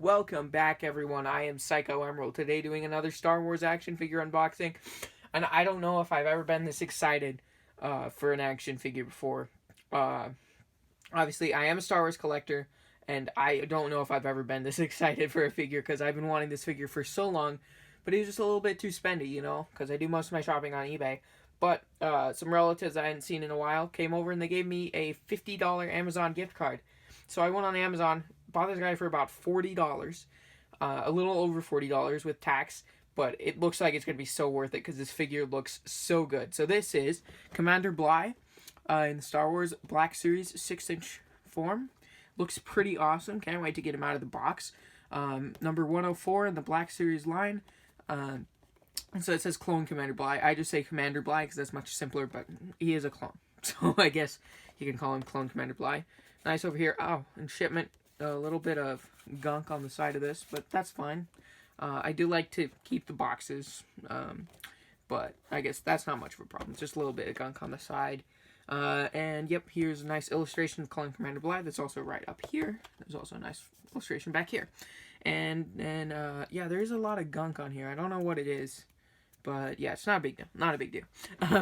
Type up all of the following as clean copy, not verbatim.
Welcome back, everyone. I am Psycho Emerald. Today, doing another Star Wars action figure unboxing, and I don't know if I've ever been this excited for an action figure before. Uh, Obviously, I am a Star Wars collector, and I don't know if I've ever been this excited for a figure because I've been wanting this figure for so long, but it was just a little bit too spendy, because I do most of my shopping on eBay. But some relatives I hadn't seen in a while came over and they gave me a $50 Amazon gift card. So I went on Amazon, bought this guy for about $40, a little over $40 with tax, but it looks like it's going to be so worth it because this figure looks so good. So this is Commander Bly in the Star Wars Black Series 6-inch form. Looks pretty awesome. Can't wait to get him out of the box. Number 104 in the Black Series line. So it says Clone Commander Bly. I just say Commander Bly because that's much simpler, but he is a clone. So I guess you can call him Clone Commander Bly. Nice over here. Oh, and shipment. A little bit of gunk on the side of this, but that's fine. I do like to keep the boxes, but I guess that's not much of a problem. Just a little bit of gunk on the side. And yep, here's a nice illustration of Clone Commander Bly. That's also right up here. There's also a nice illustration back here. And yeah, there's a lot of gunk on here. I don't know what it is. But yeah, it's not a big deal. Not a big deal.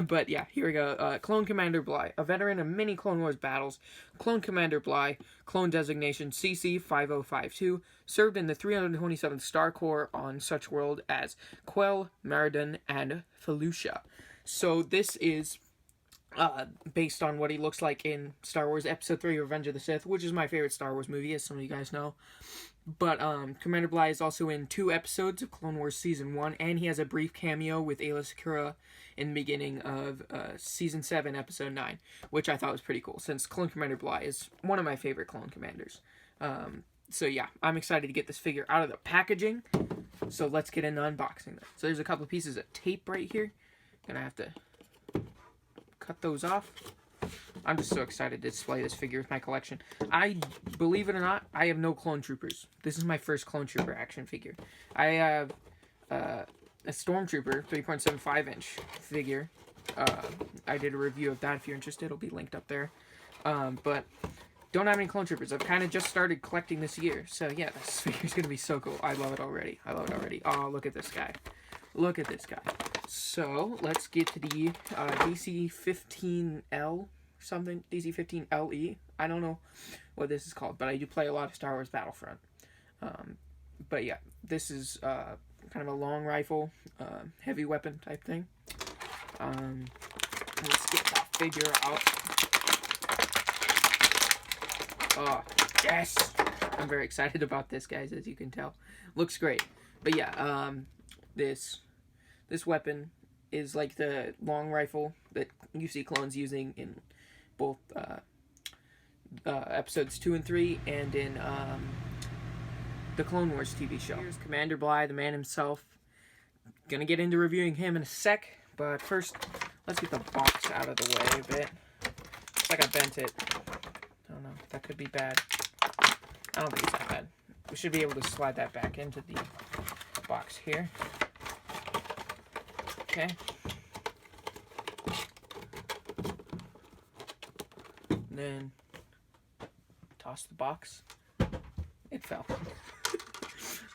But yeah, here we go. Clone Commander Bly, a veteran of many Clone Wars battles. Clone Commander Bly, clone designation CC-5052, served in the 327th Star Corps on such worlds as Quell, Maridun, and Felucia. So this is based on what he looks like in Star Wars Episode 3, Revenge of the Sith, which is my favorite Star Wars movie, as some of you guys know. But Commander Bly is also in 2 episodes of Clone Wars Season 1, and he has a brief cameo with Aayla Secura in the beginning of Season 7, Episode 9, which I thought was pretty cool, since Clone Commander Bly is one of my favorite clone commanders. So yeah, I'm excited to get this figure out of the packaging, so let's get into unboxing them. So there's a couple of pieces of tape right here. Gonna have to cut those off. I'm just so excited to display this figure with my collection. Believe it or not, I have no Clone Troopers. This is my first Clone Trooper action figure. I have a Stormtrooper 3.75-inch figure. I did a review of that. If you're interested, it'll be linked up there. But don't have any Clone Troopers. I've kind of just started collecting this year. So yeah, this figure's going to be so cool. I love it already. I love it already. Oh, look at this guy. Look at this guy. So let's get to the DC-15L something, DC-15LE. I don't know what this is called, but I do play a lot of Star Wars Battlefront. But yeah, this is kind of a long rifle, heavy weapon type thing. Let's get that figure out. Oh, yes! I'm very excited about this, guys, as you can tell. Looks great. But yeah, this weapon is like the long rifle that you see clones using in both episodes 2 and 3 and in the Clone Wars TV show. Here's Commander Bly, the man himself. Gonna get into reviewing him in a sec, but first, let's get the box out of the way a bit. Looks like I bent it. I don't know, that could be bad. I don't think it's that bad. We should be able to slide that back into the box here. Okay. Then toss the box. It fell.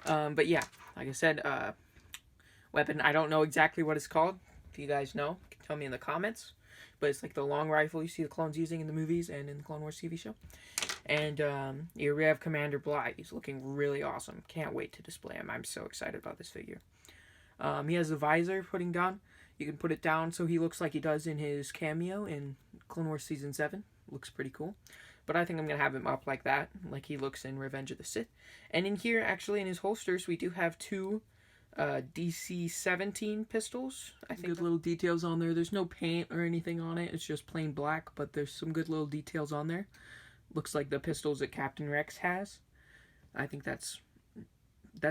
But yeah, like I said, weapon, I don't know exactly what it's called. If you guys know, tell me in the comments. But it's like the long rifle you see the clones using in the movies and in the Clone Wars TV show. And here we have Commander Bly. He's looking really awesome. Can't wait to display him. I'm so excited about this figure. He has the visor putting down. You can put it down so he looks like he does in his cameo in Clone Wars Season 7. Looks pretty cool. But I think I'm going to have him up like that, like he looks in Revenge of the Sith. And in here, actually, in his holsters, we do have 2 DC-17 pistols. I think good little details on there. There's no paint or anything on it. It's just plain black, but there's some good little details on there. Looks like the pistols that Captain Rex has. I think that's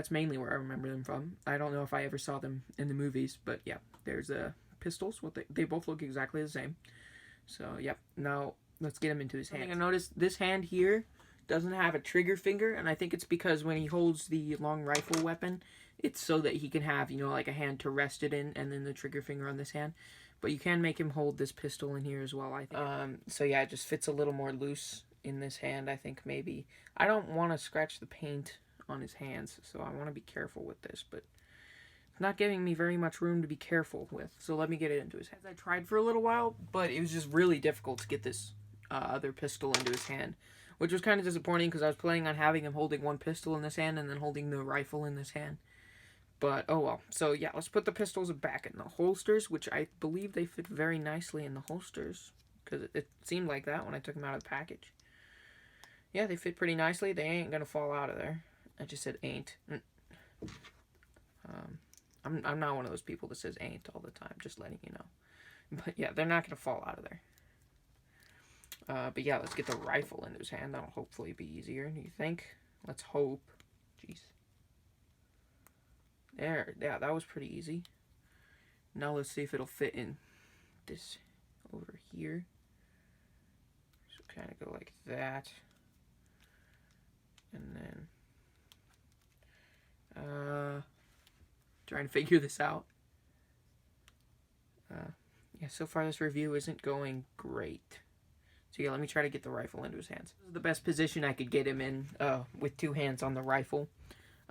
mainly where I remember them from. I don't know if I ever saw them in the movies, but yeah, there's pistols. They both look exactly the same. So yeah, now let's get him into his hand. I noticed this hand here doesn't have a trigger finger, and I think it's because when he holds the long rifle weapon, it's so that he can have, like a hand to rest it in, and then the trigger finger on this hand. But you can make him hold this pistol in here as well, I think. So yeah, it just fits a little more loose in this hand, I think, maybe. I don't want to scratch the paint on his hands, so I want to be careful with this, but it's not giving me very much room to be careful with, so let me get it into his hands. I tried for a little while, but it was just really difficult to get this other pistol into his hand, which was kind of disappointing because I was planning on having him holding one pistol in this hand and then holding the rifle in this hand. But, oh well. So, yeah, let's put the pistols back in the holsters, which I believe they fit very nicely in the holsters, because it seemed like that when I took them out of the package. Yeah, they fit pretty nicely. They ain't gonna fall out of there. I just said ain't. I'm not one of those people that says ain't all the time, just letting you know. But, yeah, they're not gonna fall out of there. But, yeah, let's get the rifle into his hand. That'll hopefully be easier, do you think? Let's hope. Jeez. There, yeah, that was pretty easy. Now let's see if it'll fit in this over here. So kind of go like that. And then, trying to figure this out. Yeah, so far this review isn't going great. So yeah, let me try to get the rifle into his hands. This is the best position I could get him in, with two hands on the rifle.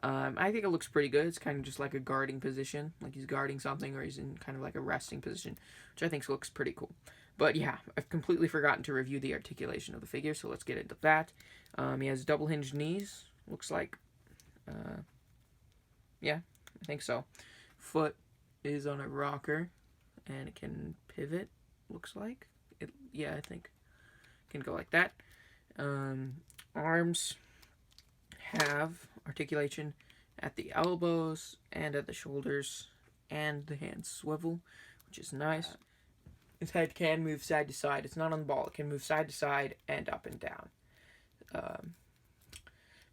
I think it looks pretty good. It's kind of just like a guarding position, like he's guarding something, or he's in kind of like a resting position, which I think looks pretty cool. But yeah, I've completely forgotten to review the articulation of the figure, so let's get into that. He has double hinged knees, looks like. Yeah, I think so. Foot is on a rocker, and it can pivot, looks like. Yeah, I think it can go like that. Arms have articulation at the elbows and at the shoulders, and the hands swivel, which is nice. His head can move side to side. It's not on the ball. It can move side to side and up and down.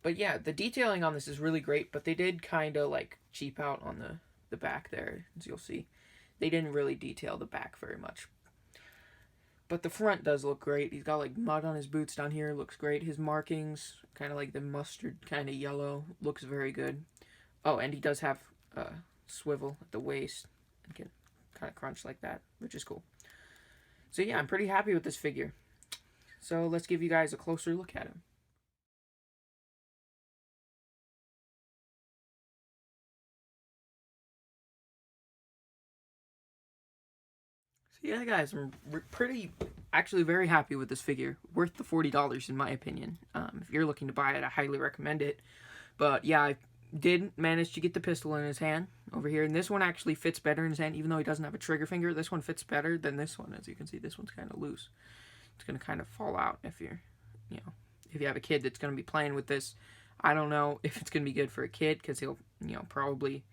But yeah, the detailing on this is really great, but they did kind of like cheap out on the back there, as you'll see. They didn't really detail the back very much. But the front does look great. He's got like mud on his boots down here. Looks great. His markings, kind of like the mustard kind of yellow, looks very good. Oh, and he does have swivel at the waist and can kind of crunch like that, which is cool. So yeah, I'm pretty happy with this figure. So let's give you guys a closer look at him. So yeah, guys, I'm actually very happy with this figure. Worth the $40 in my opinion. If you're looking to buy it, I highly recommend it. But yeah, I did manage to get the pistol in his hand over here, and this one actually fits better in his hand, even though he doesn't have a trigger finger. This one fits better than this one. As you can see, this one's kind of loose. It's going to kind of fall out if you're, if you have a kid that's going to be playing with this. I don't know if it's going to be good for a kid, because he'll, probably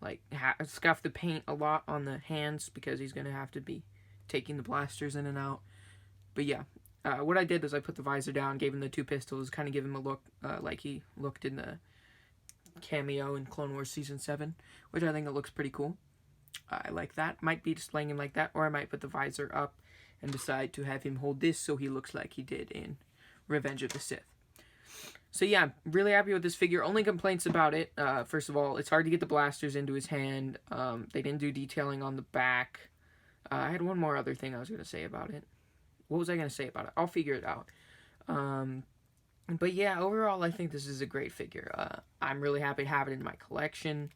like scuff the paint a lot on the hands, because he's going to have to be taking the blasters in and out. But yeah, what I did is I put the visor down, gave him the two pistols, kind of give him a look like he looked in the cameo in Clone Wars Season 7, which I think it looks pretty cool. I like that. Might be displaying him like that, or I might put the visor up and decide to have him hold this so he looks like he did in Revenge of the Sith. So yeah, I'm really happy with this figure. Only complaints about it, first of all, it's hard to get the blasters into his hand. They didn't do detailing on the back. I had one more other thing I was going to say about it. What was I going to say about it? I'll figure it out. But yeah, overall, I think this is a great figure. I'm really happy to have it in my collection.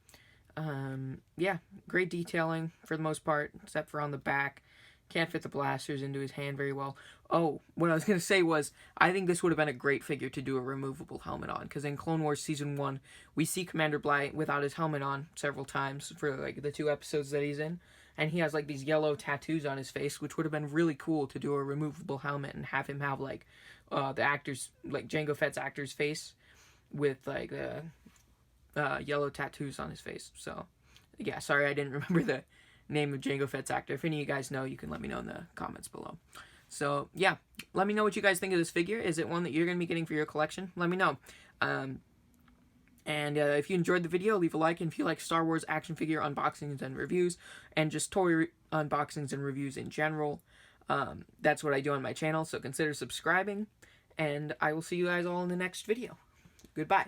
Yeah, great detailing for the most part, except for on the back. Can't fit the blasters into his hand very well. Oh, what I was going to say was, I think this would have been a great figure to do a removable helmet on, because in Clone Wars Season 1, we see Commander Bly without his helmet on several times for like the 2 episodes that he's in, and he has like these yellow tattoos on his face, which would have been really cool to do a removable helmet and have him have like the actor's, like Jango Fett's actor's face with like yellow tattoos on his face. So yeah, sorry I didn't remember the name of Jango Fett's actor. If any of you guys know, you can let me know in the comments below. So yeah, let me know what you guys think of this figure. Is it one that you're going to be getting for your collection? Let me know. And if you enjoyed the video, leave a like. And if you like Star Wars action figure unboxings and reviews, and just toy unboxings and reviews in general, that's what I do on my channel. So consider subscribing, and I will see you guys all in the next video. Goodbye.